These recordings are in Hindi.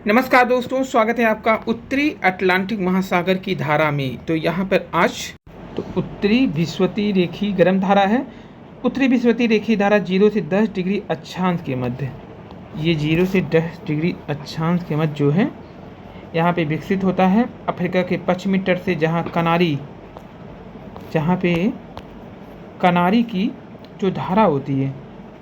नमस्कार दोस्तों, स्वागत है आपका उत्तरी अटलांटिक महासागर की धारा में। तो यहाँ पर आज उत्तरी विषुवतीय रेखीय गर्म धारा है। उत्तरी विषुवतीय रेखीय धारा 0 से 10 डिग्री अक्षांश के मध्य, ये 0 से 10 डिग्री अक्षांश के मध्य जो है यहाँ पे विकसित होता है अफ्रीका के पश्चिमी तट से, जहाँ पे कनारी की जो धारा होती है,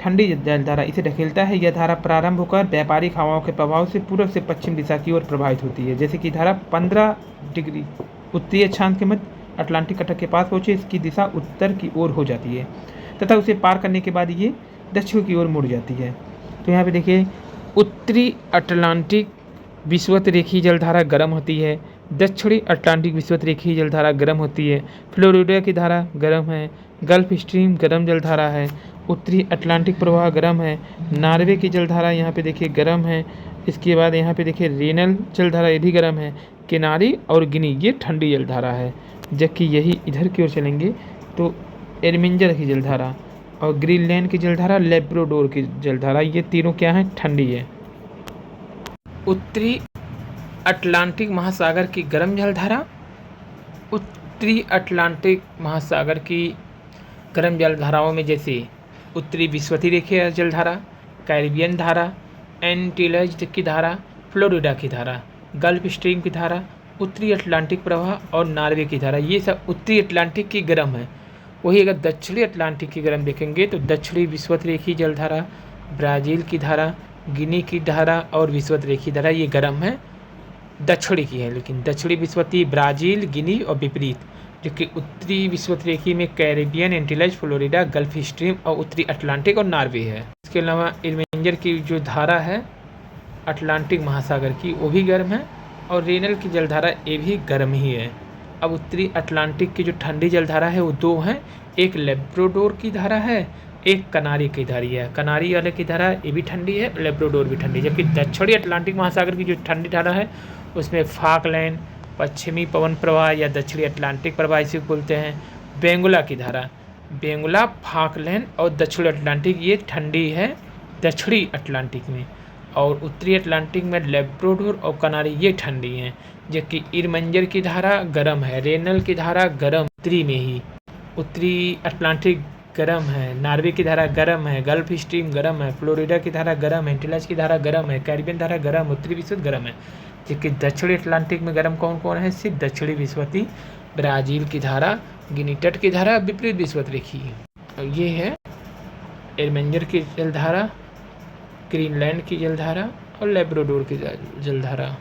ठंडी जलधारा, इसे ढकेलता है। यह धारा प्रारंभ होकर व्यापारिक हवाओं के प्रभाव से पूर्व से पश्चिम दिशा की ओर प्रभावित होती है। जैसे कि धारा 15 डिग्री उत्तरी अक्षांश के मध्य अटलांटिक तट के पास पहुँचे, इसकी दिशा उत्तर की ओर हो जाती है तथा उसे पार करने के बाद ये दक्षिण की ओर मुड़ जाती है। तो यहाँ पे देखिए, उत्तरी अटलांटिक विषुवत रेखीय जलधारा गर्म होती है, दक्षिणी अटलांटिक विषुवत रेखीय जलधारा गर्म होती है, फ्लोरिडा की धारा गर्म है, गल्फ स्ट्रीम गर्म जलधारा है, उत्तरी अटलांटिक प्रवाह गर्म है, नॉर्वे की जलधारा यहाँ पे देखिए गर्म है। इसके बाद यहाँ पे देखिए रेनल जलधारा, ये भी गर्म है। किनारी और गिनी ये ठंडी जलधारा है। जबकि यही इधर की ओर चलेंगे तो एरमिंजर की जलधारा और ग्रीनलैंड की जलधारा, लेब्राडोर की जलधारा, ये तीनों क्या हैं? ठंडी है। उत्तरी अटलांटिक महासागर की गर्म जलधारा, उत्तरी अटलांटिक महासागर की गर्म जलधाराओं में जैसे उत्तरी विषुवतीय रेखीय जलधारा, कैरिबियन धारा, एंटीलज की धारा, फ्लोरिडा की धारा, गल्फ स्ट्रीम की धारा, उत्तरी अटलांटिक प्रवाह और नॉर्वे की धारा, ये सब उत्तरी अटलांटिक की गर्म है। वही अगर दक्षिणी अटलांटिक की गर्म देखेंगे तो दक्षिणी विषुवत रेखीय जलधारा, ब्राज़ील की धारा, गिनी की धारा और विषुवत रेखीय धारा ये गर्म है, दक्षिणी की है। लेकिन दक्षिणी विषुवतीय ब्राज़ील, गिनी और विपरीत, जबकि उत्तरी विषुवत रेखीय में कैरिबियन, एंटीलज, फ्लोरिडा, गल्फ स्ट्रीम और उत्तरी अटलांटिक और नॉर्वे है। इसके अलावा एरमिंजर की जो धारा है अटलांटिक महासागर की, वो भी गर्म है, और रेनल की जलधारा ये भी गर्म ही है। अब उत्तरी अटलांटिक की जो ठंडी जलधारा है वो दो हैं, एक लेब्राडोर की धारा है, एक कनारी की धारी है। कनारी वाले की धारा ये भी ठंडी है, लेब्राडोर भी ठंडी है। जबकि दक्षिणी अटलांटिक महासागर की जो ठंडी धारा है उसमें फाकलैंड, पश्चिमी पवन प्रवाह या दक्षिणी अटलांटिक प्रवाह इसे बोलते हैं। बेंगुला की धारा, बेंगुला, फाकलैंड और दक्षिणी अटलांटिक ये ठंडी है दक्षिणी अटलांटिक में, और उत्तरी अटलांटिक में लेब्राडोर और कनारी ये ठंडी हैं। जबकि इरमंजर की धारा गर्म है, रेनल की धारा गर्म उत्तरी में ही, उत्तरी अटलांटिक गर्म है, नॉर्वे की धारा गर्म है, गल्फ स्ट्रीम गर्म है, फ्लोरिडा की धारा गर्म है, एंटीलज की धारा गर्म है, कैरिबियन धारा गर्म, उत्तरी विषुवत गर्म है। जबकि दक्षिणी अटलांटिक में गर्म कौन कौन है? सिर्फ दक्षिणी विषुवतीय, ब्राज़ील की धारा, गिनी तट की धारा, विपरीत विषुवत रेखीय। ये है एरमिंजर की जलधारा, ग्रीनलैंड की जलधारा और लेब्राडोर की जलधारा।